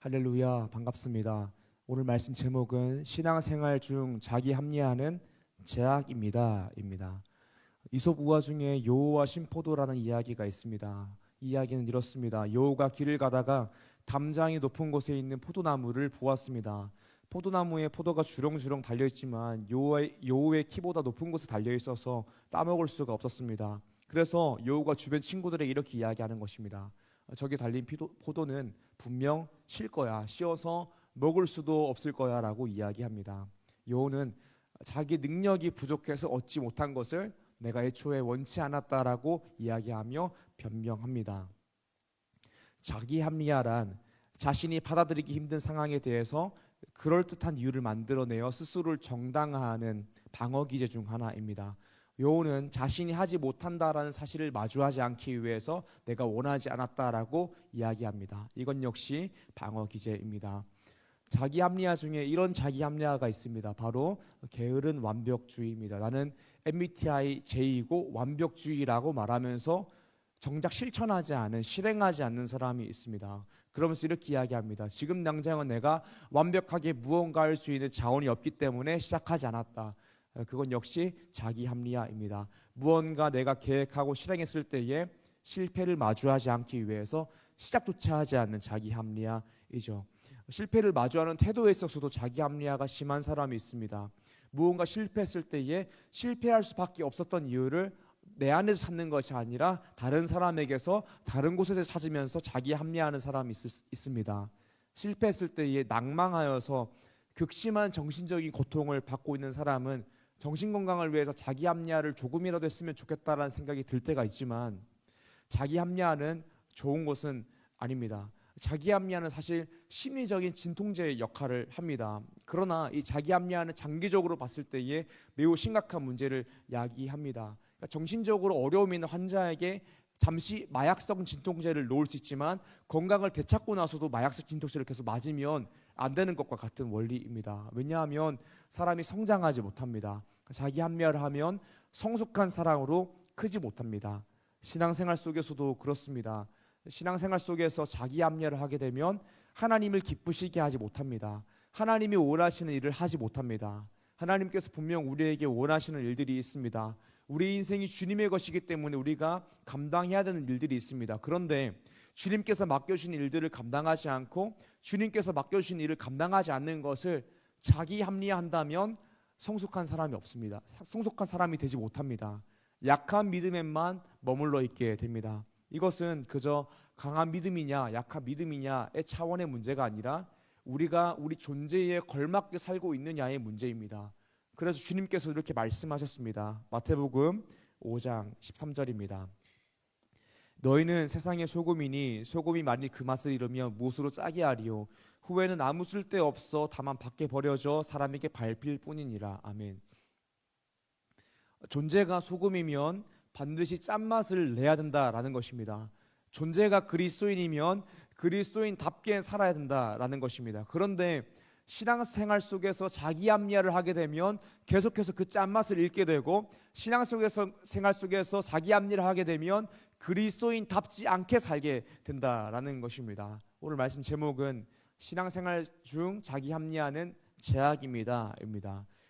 할렐루야, 반갑습니다. 오늘 말씀 제목은 신앙생활 중 자기 합리화는 제약입니다. 이솝 우화 중에 여호와 신포도라는 이야기가 있습니다. 이 이야기는 이렇습니다. 여호가 길을 가다가 담장이 높은 곳에 있는 포도나무를 보았습니다. 포도나무에 포도가 주렁주렁 달려있지만 여호의 키보다 높은 곳에 달려있어서 따먹을 수가 없었습니다. 그래서 여호가 주변 친구들에게 이렇게 이야기하는 것입니다. 저기 달린 포도는 분명 실 거야. 씌어서 먹을 수도 없을 거야 라고 이야기합니다. 여호는 자기 능력이 부족해서 얻지 못한 것을 내가 애초에 원치 않았다라고 이야기하며 변명합니다. 자기 합리화란 자신이 받아들이기 힘든 상황에 대해서 그럴듯한 이유를 만들어내어 스스로를 정당화하는 방어 기제 중 하나입니다. 여호는 자신이 하지 못한다라는 사실을 마주하지 않기 위해서 내가 원하지 않았다라고 이야기합니다. 이건 역시 방어 기제입니다. 자기 합리화 중에 이런 자기 합리화가 있습니다. 바로 게으른 완벽주의입니다. 나는 MBTI J이고 완벽주의라고 말하면서 정작 실천하지 않은, 실행하지 않는 사람이 있습니다. 그러면서 이렇게 이야기합니다. 지금 당장은 내가 완벽하게 무언가 할 수 있는 자원이 없기 때문에 시작하지 않았다. 그건 역시 자기 합리화입니다. 무언가 내가 계획하고 실행했을 때에 실패를 마주하지 않기 위해서 시작조차 하지 않는 자기 합리화이죠. 실패를 마주하는 태도에 있어서도 자기 합리화가 심한 사람이 있습니다. 무언가 실패했을 때에 실패할 수밖에 없었던 이유를 내 안에서 찾는 것이 아니라 다른 사람에게서, 다른 곳에서 찾으면서 자기 합리화하는 사람이 있습니다. 실패했을 때에 낭망하여서 극심한 정신적인 고통을 받고 있는 사람은 정신건강을 위해서 자기 합리화를 조금이라도 했으면 좋겠다라는 생각이 들 때가 있지만, 자기 합리화는 좋은 것은 아닙니다. 자기 합리화는 사실 심리적인 진통제의 역할을 합니다. 그러나 이 자기 합리화는 장기적으로 봤을 때에 매우 심각한 문제를 야기합니다. 그러니까 정신적으로 어려움이 있는 환자에게 잠시 마약성 진통제를 놓을 수 있지만 건강을 되찾고 나서도 마약성 진통제를 계속 맞으면 안 되는 것과 같은 원리입니다. 왜냐하면 사람이 성장하지 못합니다. 자기 합리화를 하면 성숙한 사랑으로 크지 못합니다. 신앙생활 속에서도 그렇습니다. 신앙생활 속에서 자기 합리화를 하게 되면 하나님을 기쁘시게 하지 못합니다. 하나님이 원하시는 일을 하지 못합니다. 하나님께서 분명 우리에게 원하시는 일들이 있습니다. 우리 인생이 주님의 것이기 때문에 우리가 감당해야 되는 일들이 있습니다. 그런데 주님께서 맡겨주신 일들을 감당하지 않고 주님께서 맡겨주신 일을 감당하지 않는 것을 자기 합리화한다면 성숙한 사람이 없습니다. 성숙한 사람이 되지 못합니다. 약한 믿음에만 머물러 있게 됩니다. 이것은 그저 강한 믿음이냐 약한 믿음이냐의 차원의 문제가 아니라 우리가 우리 존재에 걸맞게 살고 있느냐의 문제입니다. 그래서 주님께서 이렇게 말씀하셨습니다. 마태복음 5장 13절입니다. 너희는 세상의 소금이니 소금이 만일 그 맛을 잃으면 무엇으로 짜게 하리요. 후에는 아무 쓸데없어 다만 밖에 버려져 사람에게 밟힐 뿐이니라. 아멘. 존재가 소금이면 반드시 짠맛을 내야 된다라는 것입니다. 존재가 그리스도인이면 그리스도인답게 살아야 된다라는 것입니다. 그런데 신앙생활 속에서 자기 합리화를 하게 되면 계속해서 그 짠맛을 잃게 되고, 생활 속에서 자기 합리화를 하게 되면 그리스도인답지 않게 살게 된다라는 것입니다. 오늘 말씀 제목은 신앙생활 중 자기 합리화는 제약입니다.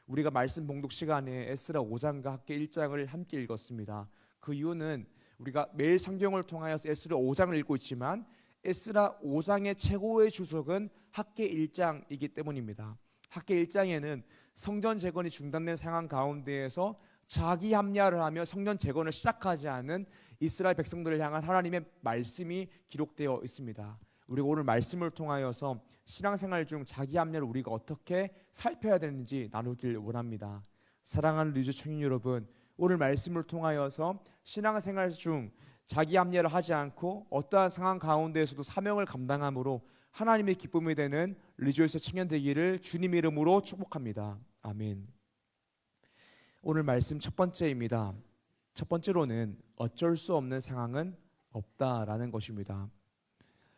우리가 말씀 봉독 시간에 에스라 5장과 학개 1장을 함께 읽었습니다. 그 이유는 우리가 매일 성경을 통하여서 에스라 5장을 읽고 있지만 에스라 5장의 최고의 주석은 학개 1장이기 때문입니다. 학개 1장에는 성전 재건이 중단된 상황 가운데에서 자기 합리화를 하며 성전 재건을 시작하지 않은 이스라엘 백성들을 향한 하나님의 말씀이 기록되어 있습니다. 우리가 오늘 말씀을 통하여서 신앙생활 중 자기 합리화를 우리가 어떻게 살펴야 되는지 나누길 원합니다. 사랑하는 리즈 청년 여러분, 오늘 말씀을 통하여서 신앙생활 중 자기 합리화를 하지 않고 어떠한 상황 가운데에서도 사명을 감당함으로 하나님의 기쁨이 되는 리조이스 청년 되기를 주님 이름으로 축복합니다. 아멘. 오늘 말씀 첫 번째입니다. 첫 번째로는 어쩔 수 없는 상황은 없다라는 것입니다.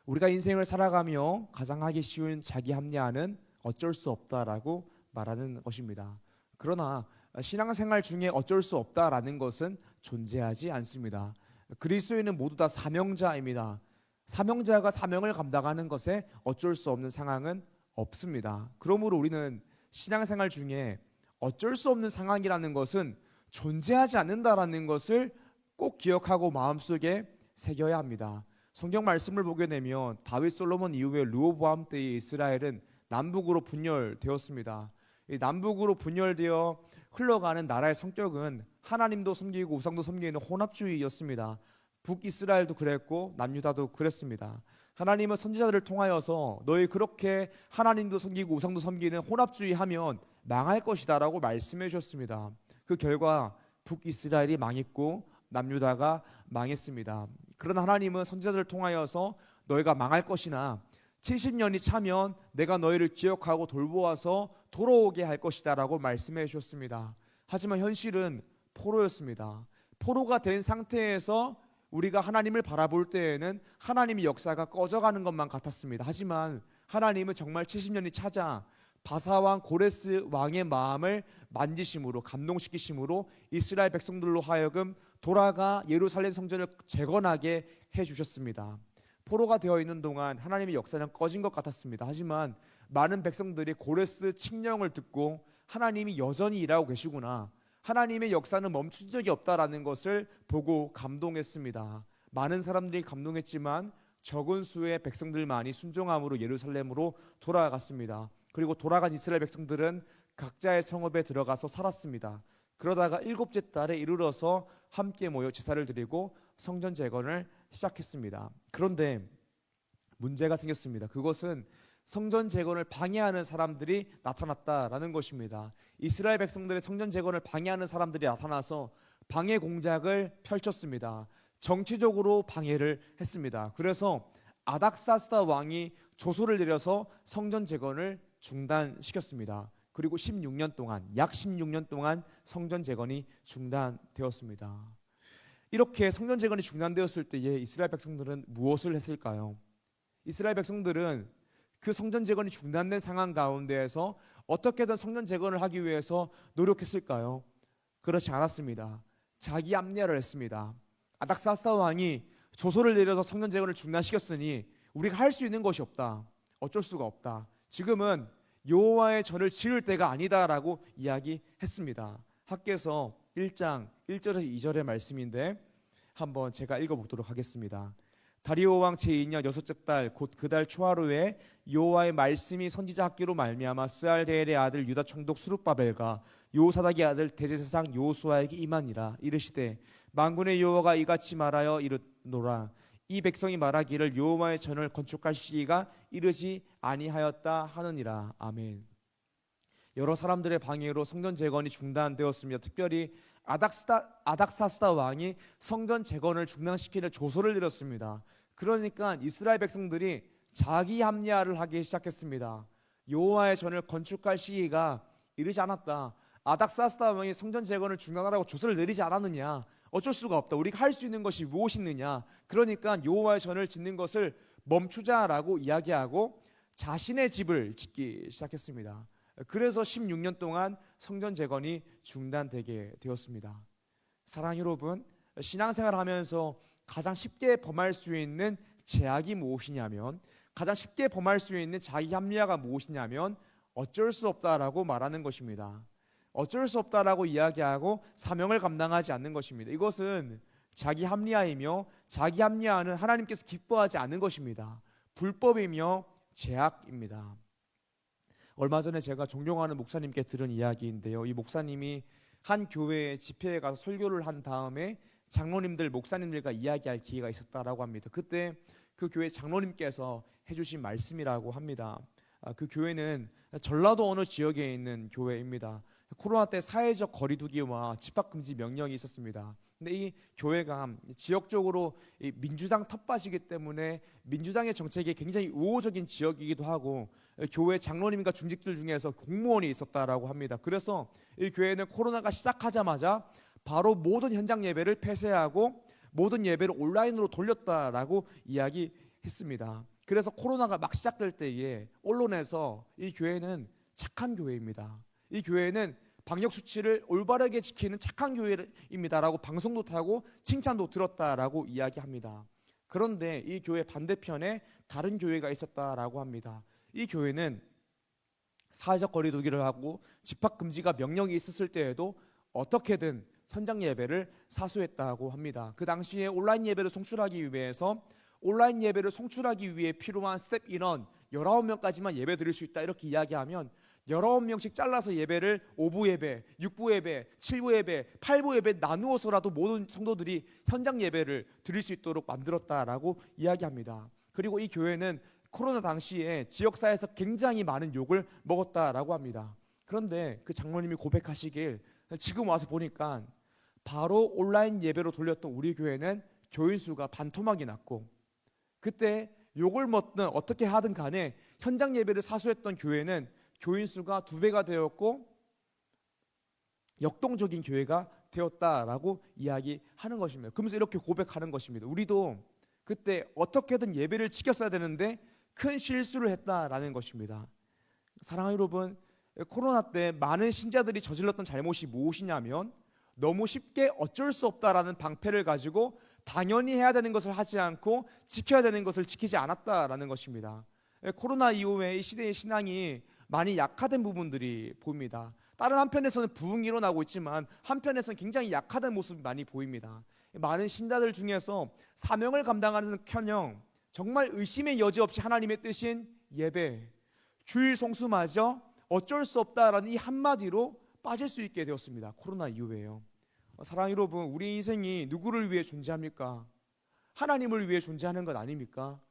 우리가 인생을 살아가며 가장 하기 쉬운 자기 합리화는 어쩔 수 없다라고 말하는 것입니다. 그러나 신앙생활 중에 어쩔 수 없다라는 것은 존재하지 않습니다. 그리스도인은 모두 다 사명자입니다. 사명자가 사명을 감당하는 것에 어쩔 수 없는 상황은 없습니다. 그러므로 우리는 신앙생활 중에 어쩔 수 없는 상황이라는 것은 존재하지 않는다라는 것을 꼭 기억하고 마음속에 새겨야 합니다. 성경 말씀을 보게 되면 다윗 솔로몬 이후에 르호보암 때의 이스라엘은 남북으로 분열되었습니다. 이 남북으로 분열되어 흘러가는 나라의 성격은 하나님도 섬기고 우상도 섬기는 혼합주의였습니다. 북이스라엘도 그랬고 남유다도 그랬습니다. 하나님은 선지자들을 통하여서 너희 그렇게 하나님도 섬기고 우상도 섬기는 혼합주의 하면 망할 것이다 라고 말씀해 주셨습니다. 그 결과 북이스라엘이 망했고 남유다가 망했습니다. 그러나 하나님은 선지자들을 통하여서 너희가 망할 것이나 70년이 차면 내가 너희를 기억하고 돌보아서 돌아오게 할 것이다 라고 말씀해 주셨습니다. 하지만 현실은 포로였습니다. 포로가 된 상태에서 우리가 하나님을 바라볼 때에는 하나님의 역사가 꺼져가는 것만 같았습니다. 하지만 하나님은 정말 70년이 차자 바사왕 고레스 왕의 마음을 만지심으로 감동시키심으로 이스라엘 백성들로 하여금 돌아가 예루살렘 성전을 재건하게 해주셨습니다. 포로가 되어 있는 동안 하나님의 역사는 꺼진 것 같았습니다. 하지만 많은 백성들이 고레스 칙령을 듣고 하나님이 여전히 일하고 계시구나, 하나님의 역사는 멈춘 적이 없다라는 것을 보고 감동했습니다. 많은 사람들이 감동했지만 적은 수의 백성들만이 순종함으로 예루살렘으로 돌아갔습니다. 그리고 돌아간 이스라엘 백성들은 각자의 성읍에 들어가서 살았습니다. 그러다가 7째 달에 이르러서 함께 모여 제사를 드리고 성전 재건을 시작했습니다. 그런데 문제가 생겼습니다. 그것은 성전 재건을 방해하는 사람들이 나타났다라는 것입니다. 이스라엘 백성들의 성전 재건을 방해하는 사람들이 나타나서 방해 공작을 펼쳤습니다. 정치적으로 방해를 했습니다. 그래서 아닥사스다 왕이 조소를 내려서 성전 재건을 중단시켰습니다. 그리고 16년 동안, 약 16년 동안 성전 재건이 중단되었습니다. 이렇게 성전 재건이 중단되었을 때에 이스라엘 백성들은 무엇을 했을까요? 이스라엘 백성들은 그 성전 재건이 중단된 상황 가운데에서 어떻게든 성전 재건을 하기 위해서 노력했을까요? 그렇지 않았습니다. 자기 합리화를 했습니다. 아닥사스다 왕이 조소를 내려서 성전 재건을 중단시켰으니 우리가 할 수 있는 것이 없다, 어쩔 수가 없다, 지금은 여호와의 전을 지을 때가 아니다라고 이야기했습니다. 학개서 1장 1절에서 2절의 말씀인데 한번 제가 읽어보도록 하겠습니다. 다리오 왕 제2년 여섯째 달 곧 그 달 초하루에 여호와의 말씀이 선지자 학기로 말미암아 스알데엘의 아들 유다 총독 스룹바벨과 요사닥의 아들 대제사장 요수아에게 임하니라. 이르시되 만군의 여호와가 이같이 말하여 이르노라. 이 백성이 말하기를 여호와의 전을 건축할 시기가 이르지 아니하였다 하느니라. 아멘. 여러 사람들의 방해로 성전 재건이 중단되었습니다. 특별히 아닥사스다 왕이 성전 재건을 중단시키는 조소를 내렸습니다. 그러니까 이스라엘 백성들이 자기 합리화를 하기 시작했습니다. 여호와의 전을 건축할 시기가 이르지 않았다. 아닥사스다 왕이 성전 재건을 중단하라고 조소를 내리지 않았느냐? 어쩔 수가 없다. 우리가 할 수 있는 것이 무엇이 있느냐? 그러니까 여호와의 전을 짓는 것을 멈추자라고 이야기하고 자신의 집을 짓기 시작했습니다. 그래서 16년 동안 성전 재건이 중단되게 되었습니다. 사랑하는 여러분, 신앙생활을 하면서 가장 쉽게 범할 수 있는 제약이 무엇이냐면, 가장 쉽게 범할 수 있는 자기 합리화가 무엇이냐면 어쩔 수 없다라고 말하는 것입니다. 어쩔 수 없다라고 이야기하고 사명을 감당하지 않는 것입니다. 이것은 자기 합리화이며 자기 합리화는 하나님께서 기뻐하지 않는 것입니다. 불법이며 제약입니다. 얼마 전에 제가 존경하는 목사님께 들은 이야기인데요. 이 목사님이 한 교회에 집회에 가서 설교를 한 다음에 장로님들, 목사님들과 이야기할 기회가 있었다라고 합니다. 그때 그 교회 장로님께서 해주신 말씀이라고 합니다. 그 교회는 전라도 어느 지역에 있는 교회입니다. 코로나 때 사회적 거리두기와 집합금지 명령이 있었습니다. 근데 이 교회가 지역적으로 민주당 텃밭이기 때문에 민주당의 정책이 굉장히 우호적인 지역이기도 하고 교회 장로님과 중직들 중에서 공무원이 있었다라고 합니다. 그래서 이 교회는 코로나가 시작하자마자 바로 모든 현장 예배를 폐쇄하고 모든 예배를 온라인으로 돌렸다라고 이야기했습니다. 그래서 코로나가 막 시작될 때에 언론에서 이 교회는 착한 교회입니다, 이 교회는 방역수칙을 올바르게 지키는 착한 교회입니다라고 방송도 타고 칭찬도 들었다라고 이야기합니다. 그런데 이 교회 반대편에 다른 교회가 있었다라고 합니다. 이 교회는 사회적 거리두기를 하고 집합 금지가 명령이 있었을 때에도 어떻게든 현장 예배를 사수했다고 합니다. 그 당시에 온라인 예배를 송출하기 위해서 온라인 예배를 송출하기 위해 필요한 스텝 인원 19명까지만 예배 드릴 수 있다 이렇게 이야기하면 19명씩 잘라서 예배를 5부 예배, 6부 예배, 7부 예배, 8부 예배 나누어서라도 모든 성도들이 현장 예배를 드릴 수 있도록 만들었다라고 이야기합니다. 그리고 이 교회는 코로나 당시에 지역사회에서 굉장히 많은 욕을 먹었다라고 합니다. 그런데 그 장로님이 고백하시길 지금 와서 보니까 바로 온라인 예배로 돌렸던 우리 교회는 교인 수가 반토막이 났고, 그때 욕을 먹든 어떻게 하든 간에 현장 예배를 사수했던 교회는 교인 수가 2배가 되었고 역동적인 교회가 되었다라고 이야기하는 것입니다. 그러면서 이렇게 고백하는 것입니다. 우리도 그때 어떻게든 예배를 지켰어야 되는데 큰 실수를 했다라는 것입니다. 사랑하는 여러분, 코로나 때 많은 신자들이 저질렀던 잘못이 무엇이냐면 너무 쉽게 어쩔 수 없다라는 방패를 가지고 당연히 해야 되는 것을 하지 않고 지켜야 되는 것을 지키지 않았다라는 것입니다. 코로나 이후에 이 시대의 신앙이 많이 약화된 부분들이 보입니다. 다른 한편에서는 부흥이 일어나고 있지만 한편에서는 굉장히 약화된 모습이 많이 보입니다. 많은 신자들 중에서 사명을 감당하는 켜녕 정말 의심의 여지 없이 하나님의 뜻인 예배, 주일 성수마저 어쩔 수 없다라는 이 한마디로 빠질 수 있게 되었습니다. 코로나 이후에요. 사랑하는 여러분, 우리 인생이 누구를 위해 존재합니까? 하나님을 위해 존재하는 것 아닙니까?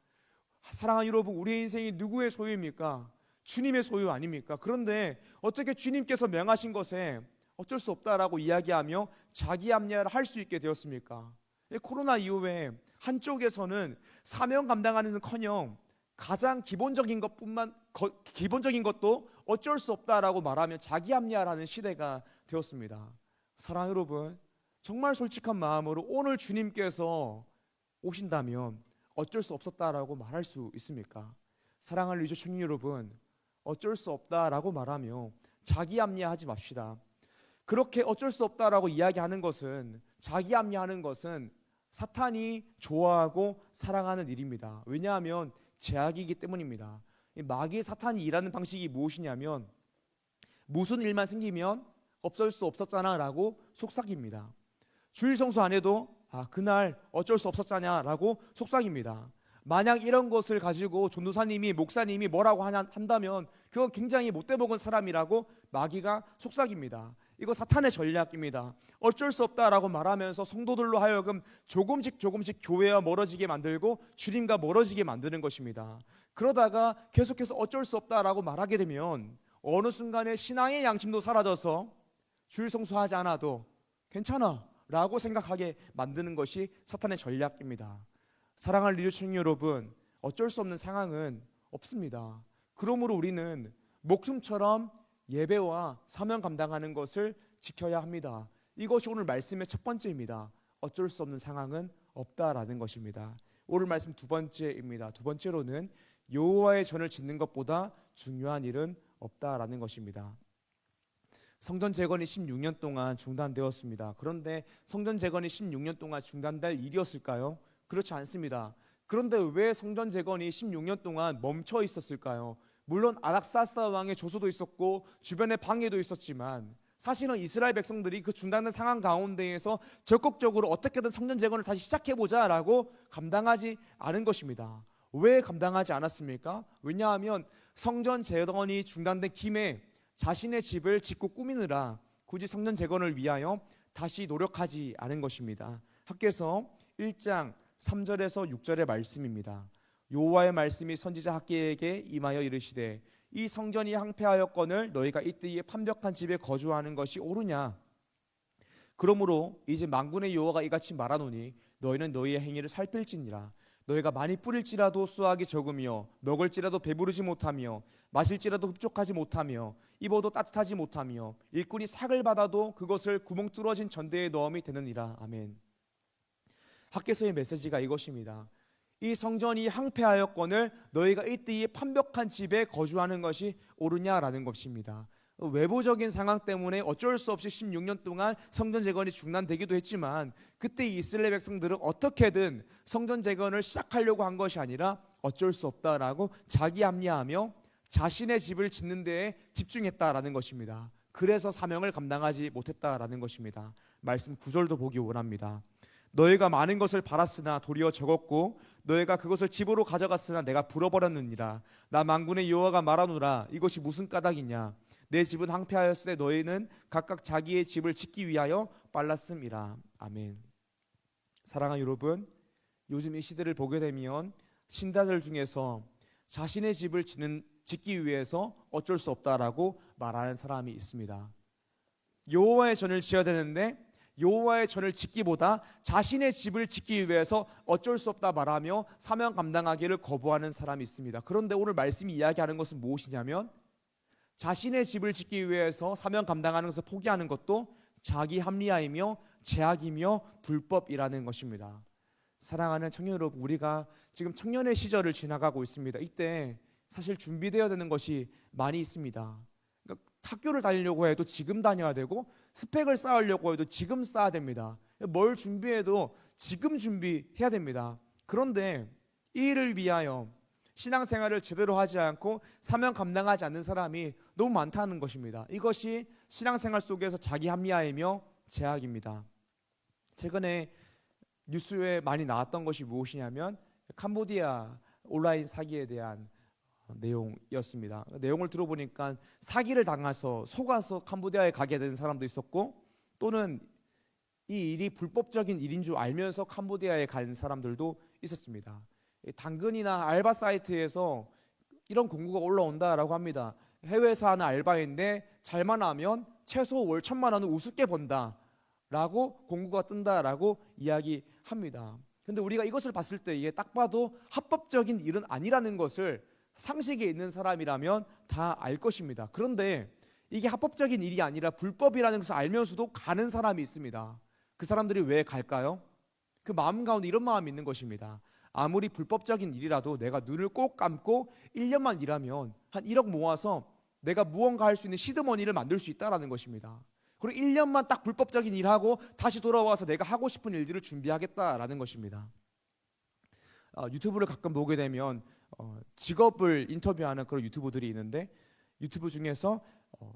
사랑하는 여러분, 우리 인생이 누구의 소유입니까? 주님의 소유 아닙니까? 그런데 어떻게 주님께서 명하신 것에 어쩔 수 없다라고 이야기하며 자기 합리화를 할 수 있게 되었습니까? 코로나 이후에 한쪽에서는 사명 감당하는커녕 가장 기본적인 것도 어쩔 수 없다라고 말하며 자기 합리화라는 시대가 되었습니다. 사랑하는 여러분, 정말 솔직한 마음으로 오늘 주님께서 오신다면 어쩔 수 없었다라고 말할 수 있습니까? 사랑하는 리조 청년 여러분, 어쩔 수 없다라고 말하며 자기 합리화하지 맙시다. 그렇게 어쩔 수 없다라고 이야기하는 것은, 자기 합리화하는 것은 사탄이 좋아하고 사랑하는 일입니다. 왜냐하면 제약이기 때문입니다. 마귀 사탄이 일하는 방식이 무엇이냐면 무슨 일만 생기면 없을 수 없었잖아 라고 속삭입니다. 주일 성수 안 해도 그날 어쩔 수 없었잖아 라고 속삭입니다. 만약 이런 것을 가지고 전도사님이 목사님이 뭐라고 한다면 그건 굉장히 못돼 먹은 사람이라고 마귀가 속삭입니다. 이거 사탄의 전략입니다. 어쩔 수 없다라고 말하면서 성도들로 하여금 조금씩 교회와 멀어지게 만들고 주님과 멀어지게 만드는 것입니다. 그러다가 계속해서 어쩔 수 없다라고 말하게 되면 어느 순간에 신앙의 양심도 사라져서 주일 성수하지 않아도 괜찮아 라고 생각하게 만드는 것이 사탄의 전략입니다. 사랑하는 리더층 여러분, 어쩔 수 없는 상황은 없습니다. 그러므로 우리는 목숨처럼 예배와 사명 감당하는 것을 지켜야 합니다. 이것이 오늘 말씀의 첫 번째입니다. 어쩔 수 없는 상황은 없다라는 것입니다. 오늘 말씀 두 번째입니다. 두 번째로는 여호와의 전을 짓는 것보다 중요한 일은 없다라는 것입니다. 성전 재건이 16년 동안 중단되었습니다. 그런데 성전 재건이 16년 동안 중단될 일이었을까요? 그렇지 않습니다. 그런데 왜 성전 재건이 16년 동안 멈춰 있었을까요? 물론 아닥사스다 왕의 조소도 있었고 주변에 방해도 있었지만 사실은 이스라엘 백성들이 그 중단된 상황 가운데에서 적극적으로 어떻게든 성전 재건을 다시 시작해보자라고 감당하지 않은 것입니다. 왜 감당하지 않았습니까? 왜냐하면 성전 재건이 중단된 김에 자신의 집을 짓고 꾸미느라 굳이 성전 재건을 위하여 다시 노력하지 않은 것입니다. 학개서 1장 3절에서 6절의 말씀입니다. 여호와의 말씀이 선지자 학개에게 임하여 이르시되 이 성전이 항폐하였거늘 너희가 이때에 판벽한 집에 거주하는 것이 옳으냐? 그러므로 이제 만군의 여호와가 이같이 말하노니 너희는 너희의 행위를 살필지니라. 너희가 많이 뿌릴지라도 수확이 적으며 먹을지라도 배부르지 못하며 마실지라도 흡족하지 못하며 입어도 따뜻하지 못하며 일꾼이 삭을 받아도 그것을 구멍 뚫어진 전대에 넣음이 되느니라. 아멘. 학개서의 메시지가 이것입니다. 이 성전이 항폐하였거늘 너희가 이때에 판벽한 집에 거주하는 것이 옳으냐라는 것입니다. 외부적인 상황 때문에 어쩔 수 없이 16년 동안 성전 재건이 중단되기도 했지만, 그때 이스라엘 백성들은 어떻게든 성전 재건을 시작하려고 한 것이 아니라 어쩔 수 없다라고 자기 합리화하며 자신의 집을 짓는 데에 집중했다라는 것입니다. 그래서 사명을 감당하지 못했다라는 것입니다. 말씀 9절도 보기 원합니다. 너희가 많은 것을 바랐으나 도리어 적었고 너희가 그것을 집으로 가져갔으나 내가 불어버렸느니라. 나 만군의 여호와가 말하노라. 이것이 무슨 까닭이냐. 내 집은 황폐하였을 때 너희는 각각 자기의 집을 짓기 위하여 빨랐음이라. 아멘. 사랑하는 여러분, 요즘 이 시대를 보게 되면 신자들 중에서 자신의 집을 짓기 위해서 어쩔 수 없다라고 말하는 사람이 있습니다. 여호와의 전을 지어야 되는데 여호와의 전을 짓기보다 자신의 집을 짓기 위해서 어쩔 수 없다 말하며 사명 감당하기를 거부하는 사람이 있습니다. 그런데 오늘 말씀이 이야기하는 것은 무엇이냐면, 자신의 집을 짓기 위해서 사명 감당하는 것을 포기하는 것도 자기 합리화이며 제약이며 불법이라는 것입니다. 사랑하는 청년 여러분, 우리가 지금 청년의 시절을 지나가고 있습니다. 이때 사실 준비되어야 되는 것이 많이 있습니다. 그러니까 학교를 다니려고 해도 지금 다녀야 되고, 스펙을 쌓으려고 해도 지금 쌓아야 됩니다. 뭘 준비해도 지금 준비해야 됩니다. 그런데 이 일을 위하여 신앙생활을 제대로 하지 않고 사명 감당하지 않는 사람이 너무 많다는 것입니다. 이것이 신앙생활 속에서 자기 합리화이며 제약입니다. 최근에 뉴스에 많이 나왔던 것이 무엇이냐면 캄보디아 온라인 사기에 대한 내용이었습니다. 내용을 들어보니까 사기를 당해서 속아서 캄보디아에 가게 된 사람도 있었고, 또는 이 일이 불법적인 일인 줄 알면서 캄보디아에 간 사람들도 있었습니다. 당근이나 알바 사이트에서 이런 공고가 올라온다라고 합니다. 해외에서 하는 알바인데 잘만 하면 최소 월 1,000만 원은 우습게 번다라고 공고가 뜬다라고 이야기합니다. 그런데 우리가 이것을 봤을 때 이게 딱 봐도 합법적인 일은 아니라는 것을 상식에 있는 사람이라면 다 알 것입니다. 그런데 이게 합법적인 일이 아니라 불법이라는 것을 알면서도 가는 사람이 있습니다. 그 사람들이 왜 갈까요? 그 마음 가운데 이런 마음이 있는 것입니다. 아무리 불법적인 일이라도 내가 눈을 꼭 감고 1년만 일하면 한 1억 모아서 내가 무언가 할 수 있는 시드머니를 만들 수 있다는 것입니다. 그리고 1년만 딱 불법적인 일하고 다시 돌아와서 내가 하고 싶은 일들을 준비하겠다라는 것입니다. 유튜브를 가끔 보게 되면 직업을 인터뷰하는 그런 유튜브들이 있는데, 유튜브 중에서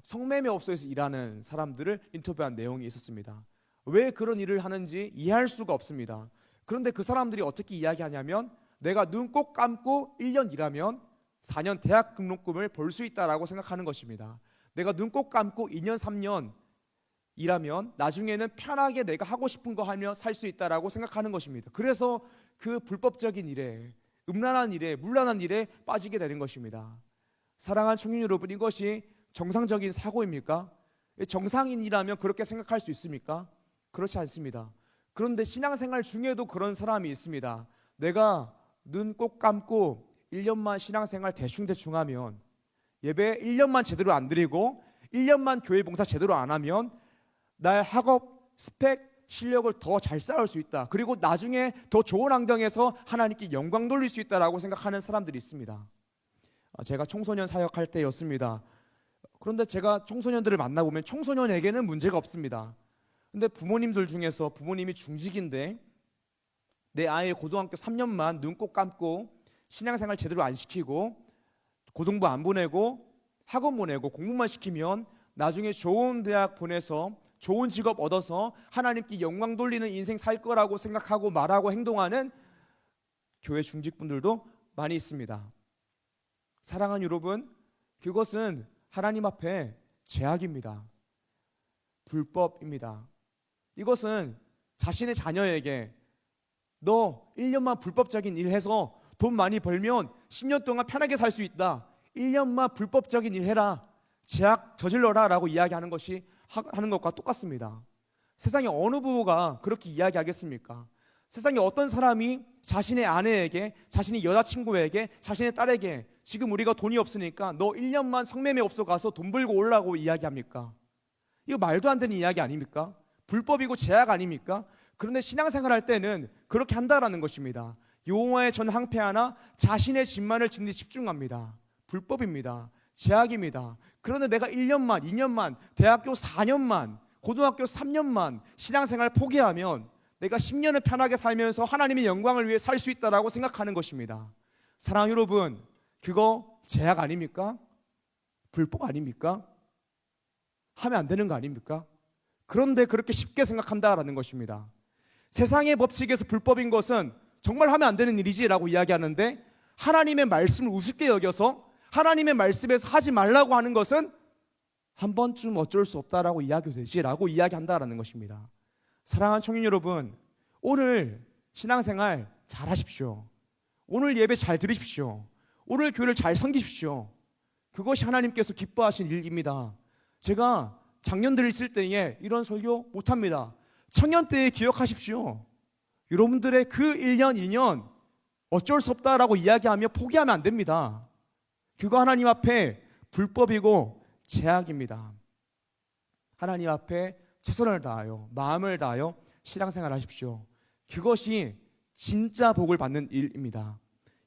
성매매업소에서 일하는 사람들을 인터뷰한 내용이 있었습니다. 왜 그런 일을 하는지 이해할 수가 없습니다. 그런데 그 사람들이 어떻게 이야기하냐면, 내가 눈 꼭 감고 1년 일하면 4년 대학 등록금을 벌 수 있다라고 생각하는 것입니다. 내가 눈 꼭 감고 2년 3년 일하면 나중에는 편하게 내가 하고 싶은 거 하며 살 수 있다라고 생각하는 것입니다. 그래서 그 불법적인 일에, 음란한 일에, 문란한 일에 빠지게 되는 것입니다. 사랑하는 청년 여러분, 이것이 정상적인 사고입니까? 정상인이라면 그렇게 생각할 수 있습니까? 그렇지 않습니다. 그런데 신앙생활 중에도 그런 사람이 있습니다. 내가 눈 꼭 감고 1년만 신앙생활 대충 하면, 예배 1년만 제대로 안 드리고 1년만 교회 봉사 제대로 안 하면 나의 학업, 스펙, 실력을 더 잘 쌓을 수 있다. 그리고 나중에 더 좋은 환경에서 하나님께 영광 돌릴 수 있다라고 생각하는 사람들이 있습니다. 제가 청소년 사역할 때였습니다. 그런데 제가 청소년들을 만나보면 청소년에게는 문제가 없습니다. 근데 부모님들 중에서 부모님이 중직인데 내 아이 고등학교 3년만 눈 꼭 감고 신앙생활 제대로 안 시키고 고등부 안 보내고 학원 보내고 공부만 시키면 나중에 좋은 대학 보내서 좋은 직업 얻어서 하나님께 영광 돌리는 인생 살 거라고 생각하고 말하고 행동하는 교회 중직분들도 많이 있습니다. 사랑하는 여러분, 그것은 하나님 앞에 제약입니다. 불법입니다. 이것은 자신의 자녀에게 너 1년만 불법적인 일 해서 돈 많이 벌면 10년 동안 편하게 살 수 있다. 1년만 불법적인 일 해라. 제약 저질러라 라고 이야기하는 것이 하는 것과 똑같습니다. 세상에 어느 부부가 그렇게 이야기하겠습니까? 세상에 어떤 사람이 자신의 아내에게, 자신의 여자친구에게, 자신의 딸에게 지금 우리가 돈이 없으니까 너 1년만 성매매업소 가서 돈 벌고 오라고 이야기합니까? 이거 말도 안 되는 이야기 아닙니까? 불법이고 제약 아닙니까? 그런데 신앙생활 할 때는 그렇게 한다라는 것입니다. 여호와의 전 항폐하나 자신의 집만을 짓는 데 집중합니다. 불법입니다. 제약입니다. 그런데 내가 1년만, 2년만, 대학교 4년만, 고등학교 3년만 신앙생활 포기하면 내가 10년을 편하게 살면서 하나님의 영광을 위해 살 수 있다라고 생각하는 것입니다. 사랑하는 여러분, 그거 제약 아닙니까? 불법 아닙니까? 하면 안 되는 거 아닙니까? 그런데 그렇게 쉽게 생각한다라는 것입니다. 세상의 법칙에서 불법인 것은 정말 하면 안 되는 일이지라고 이야기하는데, 하나님의 말씀을 우습게 여겨서 하나님의 말씀에서 하지 말라고 하는 것은 한 번쯤 어쩔 수 없다라고 이야기되지라고 이야기한다라는 것입니다. 사랑하는 청년 여러분, 오늘 신앙생활 잘 하십시오. 오늘 예배 잘 들으십시오. 오늘 교회를 잘 섬기십시오. 그것이 하나님께서 기뻐하신 일입니다. 제가 작년들 있을 때에 이런 설교 못합니다. 청년 때에 기억하십시오. 여러분들의 그 1년, 2년 어쩔 수 없다라고 이야기하며 포기하면 안 됩니다. 그거 하나님 앞에 불법이고 제약입니다. 하나님 앞에 최선을 다하여 마음을 다하여 신앙생활 하십시오. 그것이 진짜 복을 받는 일입니다.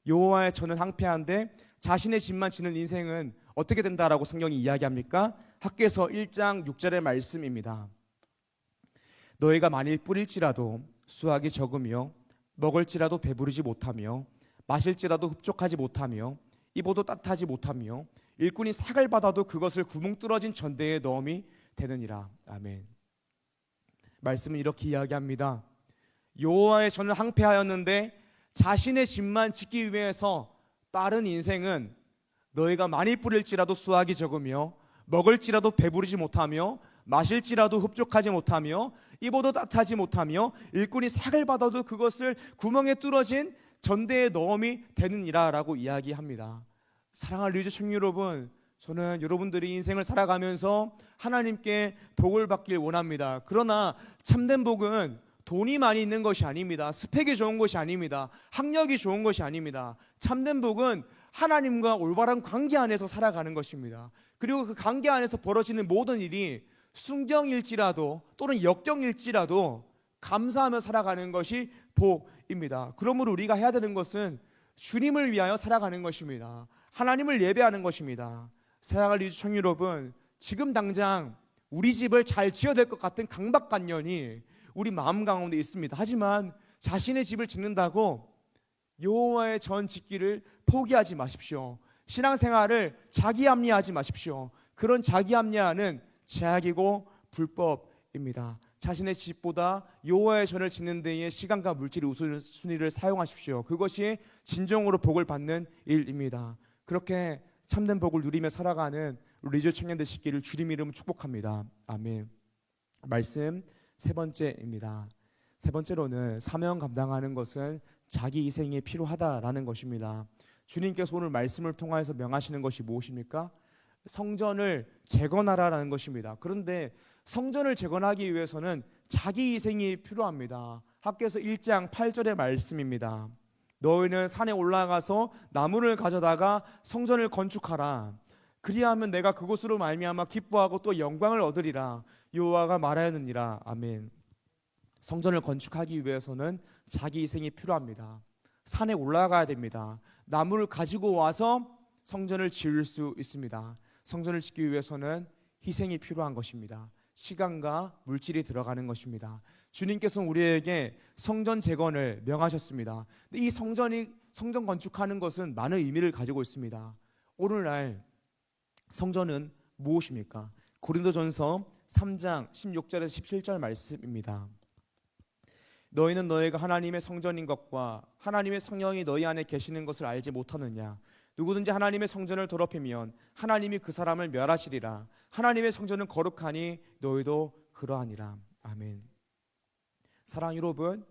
여호와의 전은 항폐한데 자신의 집만 지는 인생은 어떻게 된다라고 성경이 이야기합니까? 학개서 1장 6절의 말씀입니다. 너희가 만일 뿌릴지라도 수확이 적으며 먹을지라도 배부르지 못하며 마실지라도 흡족하지 못하며 입어도 따뜻하지 못하며 일꾼이 삭을 받아도 그것을 구멍 뚫어진 전대에 넣음이 되느니라. 아멘. 말씀은 이렇게 이야기합니다. 여호와의 전은 항폐하였는데 자신의 집만 짓기 위해서 빠른 인생은 너희가 많이 뿌릴지라도 수확이 적으며 먹을지라도 배부르지 못하며 마실지라도 흡족하지 못하며 입어도 따뜻하지 못하며 일꾼이 삭을 받아도 그것을 구멍에 뚫어진 전대에 넣음이 되느니라 라고 이야기합니다. 사랑하는 리즈 청년 여러분, 저는 여러분들이 인생을 살아가면서 하나님께 복을 받길 원합니다. 그러나 참된 복은 돈이 많이 있는 것이 아닙니다. 스펙이 좋은 것이 아닙니다. 학력이 좋은 것이 아닙니다. 참된 복은 하나님과 올바른 관계 안에서 살아가는 것입니다. 그리고 그 관계 안에서 벌어지는 모든 일이 순경일지라도 또는 역경일지라도 감사하며 살아가는 것이 복입니다. 그러므로 우리가 해야 되는 것은 주님을 위하여 살아가는 것입니다. 하나님을 예배하는 것입니다. 사랑하는 리즈 청년 여러분, 지금 당장 우리 집을 잘 지어야 될 것 같은 강박관념이 우리 마음 가운데 있습니다. 하지만 자신의 집을 짓는다고 여호와의 전 짓기를 포기하지 마십시오. 신앙생활을 자기 합리화하지 마십시오. 그런 자기 합리화는 제약이고 불법입니다. 자신의 집보다 여호와의 전을 짓는 데에 시간과 물질의 우선순위를 사용하십시오. 그것이 진정으로 복을 받는 일입니다. 그렇게 참된 복을 누리며 살아가는 리즈 청년 되시기를 주님 이름으로 축복합니다. 아멘. 말씀 세 번째입니다. 세 번째로는 사명 감당하는 것은 자기 희생이 필요하다라는 것입니다. 주님께서 오늘 말씀을 통하여서 명하시는 것이 무엇입니까? 성전을 재건하라라는 것입니다. 그런데 성전을 재건하기 위해서는 자기 희생이 필요합니다. 학개서 1장 8절의 말씀입니다. 너희는 산에 올라가서 나무를 가져다가 성전을 건축하라. 그리하면 내가 그곳으로 말미암아 기뻐하고 또 영광을 얻으리라. 여호와가 말하였느니라. 아멘. 성전을 건축하기 위해서는 자기 희생이 필요합니다. 산에 올라가야 됩니다. 나무를 가지고 와서 성전을 지을 수 있습니다. 성전을 짓기 위해서는 희생이 필요한 것입니다. 시간과 물질이 들어가는 것입니다. 주님께서는 우리에게 성전 재건을 명하셨습니다. 이 성전 건축하는 것은 많은 의미를 가지고 있습니다. 오늘날 성전은 무엇입니까? 고린도전서 3장 16절에서 17절 말씀입니다. 너희는 너희가 하나님의 성전인 것과 하나님의 성령이 너희 안에 계시는 것을 알지 못하느냐? 누구든지 하나님의 성전을 더럽히면 하나님이 그 사람을 멸하시리라. 하나님의 성전은 거룩하니 너희도 그러하니라. 아멘. 사랑 여러분,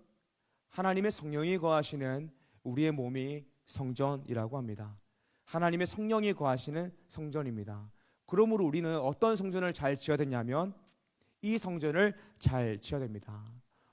하나님의 성령이 거하시는 우리의 몸이 성전이라고 합니다. 하나님의 성령이 거하시는 성전입니다. 그러므로 우리는 어떤 성전을 잘 지어야 되냐면 이 성전을 잘 지어야 됩니다.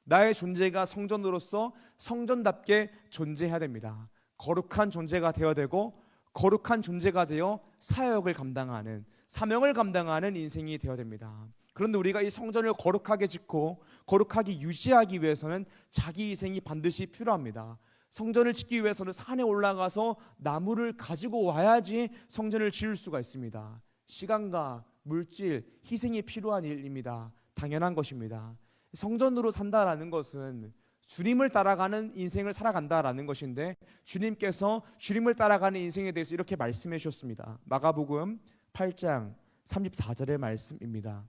나의 존재가 성전으로서 성전답게 존재해야 됩니다. 거룩한 존재가 되어야 되고 거룩한 존재가 되어 사역을 감당하는, 사명을 감당하는 인생이 되어야 됩니다. 그런데 우리가 이 성전을 거룩하게 짓고 거룩하게 유지하기 위해서는 자기 희생이 반드시 필요합니다. 성전을 짓기 위해서는 산에 올라가서 나무를 가지고 와야지 성전을 지을 수가 있습니다. 시간과 물질, 희생이 필요한 일입니다. 당연한 것입니다. 성전으로 산다라는 것은 주님을 따라가는 인생을 살아간다라는 것인데, 주님께서 주님을 따라가는 인생에 대해서 이렇게 말씀해 주셨습니다. 마가복음 8장 34절의 말씀입니다.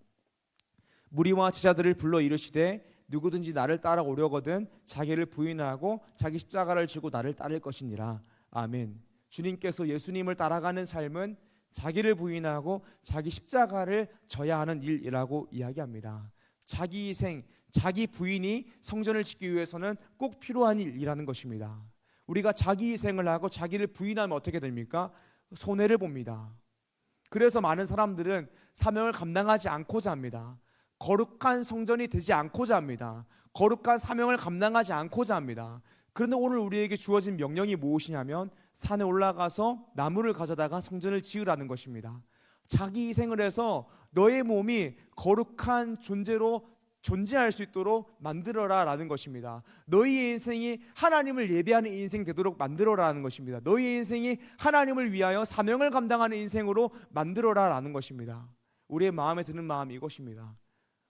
무리와 제자들을 불러 이르시되 누구든지 나를 따라오려거든 자기를 부인하고 자기 십자가를 지고 나를 따를 것이니라. 아멘. 주님께서 예수님을 따라가는 삶은 자기를 부인하고 자기 십자가를 져야 하는 일이라고 이야기합니다. 자기 희생, 자기 부인이 성전을 짓기 위해서는 꼭 필요한 일이라는 것입니다. 우리가 자기 희생을 하고 자기를 부인하면 어떻게 됩니까? 손해를 봅니다. 그래서 많은 사람들은 사명을 감당하지 않고자 합니다. 거룩한 성전이 되지 않고자 합니다. 거룩한 사명을 감당하지 않고자 합니다. 그런데 오늘 우리에게 주어진 명령이 무엇이냐면 산에 올라가서 나무를 가져다가 성전을 지으라는 것입니다. 자기 희생을 해서 너의 몸이 거룩한 존재로 존재할 수 있도록 만들어라 라는 것입니다. 너희의 인생이 하나님을 예배하는 인생 되도록 만들어라 라는 것입니다. 너희의 인생이 하나님을 위하여 사명을 감당하는 인생으로 만들어라 라는 것입니다. 우리의 마음에 드는 마음이 이것입니다.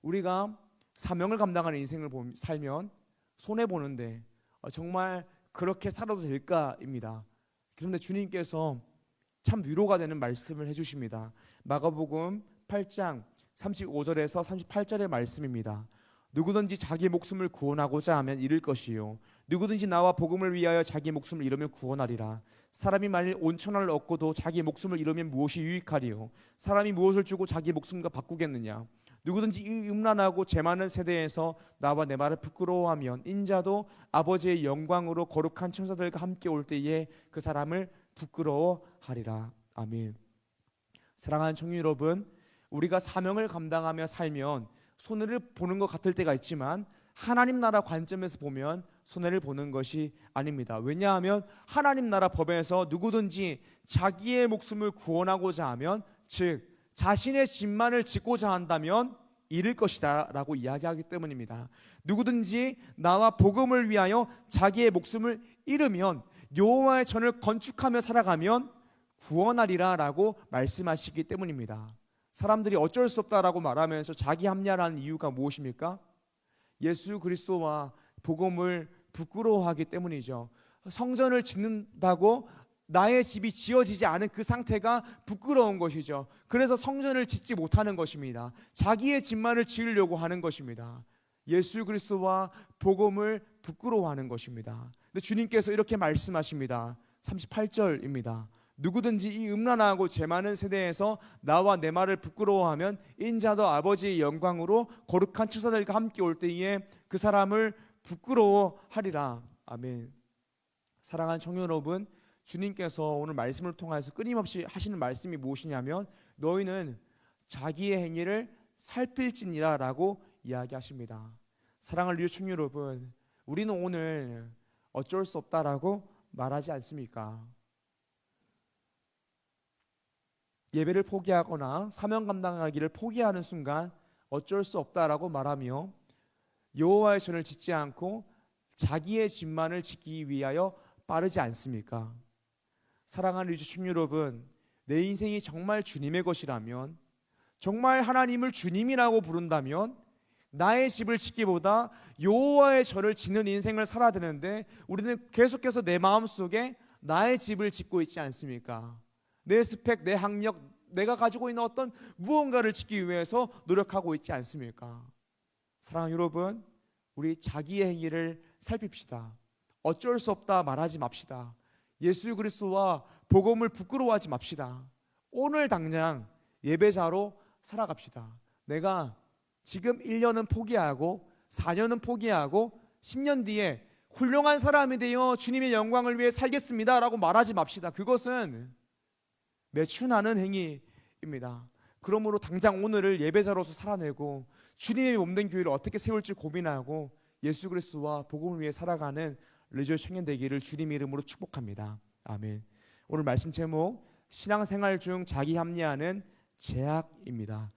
우리가 사명을 감당하는 인생을 살면 손해보는데 정말 그렇게 살아도 될까입니다. 그런데 주님께서 참 위로가 되는 말씀을 해주십니다. 마가복음 8장 35절에서 38절의 말씀입니다. 누구든지 자기 목숨을 구원하고자 하면 잃을 것이요 누구든지 나와 복음을 위하여 자기 목숨을 잃으면 구원하리라. 사람이 만일 온천을 얻고도 자기 목숨을 잃으면 무엇이 유익하리요 사람이 무엇을 주고 자기 목숨과 바꾸겠느냐. 누구든지 이 음란하고 죄 많은 세대에서 나와 내 말을 부끄러워하면 인자도 아버지의 영광으로 거룩한 천사들과 함께 올 때에 그 사람을 부끄러워하리라. 아멘. 사랑하는 청년 여러분, 우리가 사명을 감당하며 살면 손해를 보는 것 같을 때가 있지만 하나님 나라 관점에서 보면 손해를 보는 것이 아닙니다. 왜냐하면 하나님 나라 법에서 누구든지 자기의 목숨을 구원하고자 하면, 즉 자신의 짐만을 짓고자 한다면 잃을 것이다 라고 이야기하기 때문입니다. 누구든지 나와 복음을 위하여 자기의 목숨을 잃으면, 여호와의 전을 건축하며 살아가면 구원하리라 라고 말씀하시기 때문입니다. 사람들이 어쩔 수 없다라고 말하면서 자기 합리화하는 이유가 무엇입니까? 예수 그리스도와 복음을 부끄러워하기 때문이죠. 성전을 짓는다고 나의 집이 지어지지 않은 그 상태가 부끄러운 것이죠. 그래서 성전을 짓지 못하는 것입니다. 자기의 집만을 지으려고 하는 것입니다. 예수 그리스도와 복음을 부끄러워하는 것입니다. 근데 주님께서 이렇게 말씀하십니다. 38절입니다. 누구든지 이 음란하고 죄 많은 세대에서 나와 내 말을 부끄러워하면 인자도 아버지의 영광으로 거룩한 천사들과 함께 올 때에 그 사람을 부끄러워하리라. 아멘. 사랑하는 청년 여러분, 주님께서 오늘 말씀을 통해서 끊임없이 하시는 말씀이 무엇이냐면 너희는 자기의 행위를 살필지니라 라고 이야기하십니다. 사랑하는 리오 청년 여러분, 우리는 오늘 어쩔 수 없다라고 말하지 않습니까? 예배를 포기하거나 사명 감당하기를 포기하는 순간 어쩔 수 없다라고 말하며 여호와의 전을 짓지 않고 자기의 집만을 짓기 위하여 빠르지 않습니까? 사랑하는 주신 여러분, 내 인생이 정말 주님의 것이라면, 정말 하나님을 주님이라고 부른다면 나의 집을 짓기보다 여호와의 전을 짓는 인생을 살아야 되는데 우리는 계속해서 내 마음속에 나의 집을 짓고 있지 않습니까? 내 스펙, 내 학력, 내가 가지고 있는 어떤 무언가를 짓기 위해서 노력하고 있지 않습니까? 사랑하는 여러분, 우리 자기의 행위를 살핍시다. 어쩔 수 없다 말하지 맙시다. 예수 그리스도와 복음을 부끄러워하지 맙시다. 오늘 당장 예배자로 살아갑시다. 내가 지금 1년은 포기하고 4년은 포기하고 10년 뒤에 훌륭한 사람이 되어 주님의 영광을 위해 살겠습니다 라고 말하지 맙시다. 그것은 매춘하는 행위입니다. 그러므로 당장 오늘을 예배자로서 살아내고 주님의 몸된 교회를 어떻게 세울지 고민하고 예수 그리스도와 복음을 위해 살아가는 리조의 청년 되기를 주님 이름으로 축복합니다. 아멘. 오늘 말씀 제목, 신앙생활 중 자기 합리화는 제약입니다.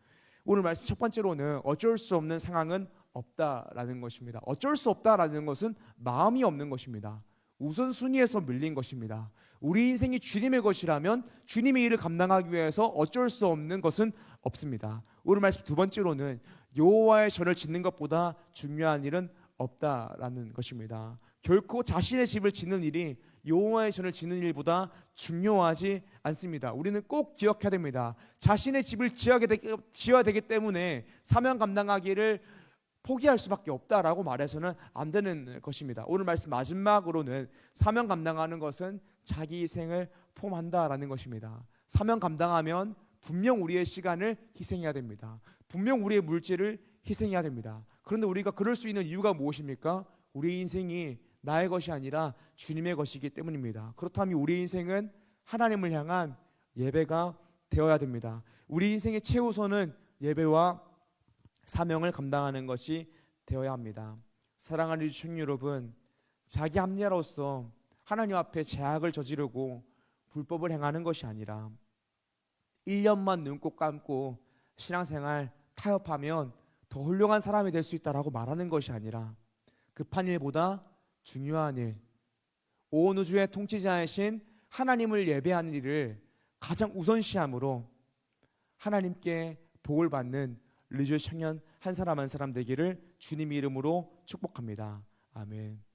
오늘 말씀 첫 번째로는 어쩔 수 없는 상황은 없다라는 것입니다. 어쩔 수 없다라는 것은 마음이 없는 것입니다. 우선순위에서 밀린 것입니다. 우리 인생이 주님의 것이라면 주님의 일을 감당하기 위해서 어쩔 수 없는 것은 없습니다. 오늘 말씀 두 번째로는 여호와의 전을 짓는 것보다 중요한 일은 없다라는 것입니다. 결코 자신의 집을 짓는 일이 여호와의 전을 짓는 일보다 중요하지 않습니다. 우리는 꼭 기억해야 됩니다. 자신의 집을 지어야 되기 때문에 사명 감당하기를 포기할 수밖에 없다라고 말해서는 안 되는 것입니다. 오늘 말씀 마지막으로는 사명 감당하는 것은 자기 희생을 포함한다라는 것입니다. 사명 감당하면 분명 우리의 시간을 희생해야 됩니다. 분명 우리의 물질을 희생해야 됩니다. 그런데 우리가 그럴 수 있는 이유가 무엇입니까? 우리 인생이 나의 것이 아니라 주님의 것이기 때문입니다. 그렇다면 우리 인생은 하나님을 향한 예배가 되어야 됩니다. 우리 인생의 최우선은 예배와 사명을 감당하는 것이 되어야 합니다. 사랑하는 시청자 여러분, 자기 합리화로서 하나님 앞에 죄악을 저지르고 불법을 행하는 것이 아니라 1년만 눈 꼭 감고 신앙생활 타협하면 더 훌륭한 사람이 될 수 있다라고 말하는 것이 아니라 급한 일보다 중요한 일, 온 우주의 통치자이신 하나님을 예배하는 일을 가장 우선시함으로 하나님께 복을 받는 르지오 청년 한 사람 한 사람 되기를 주님의 이름으로 축복합니다. 아멘.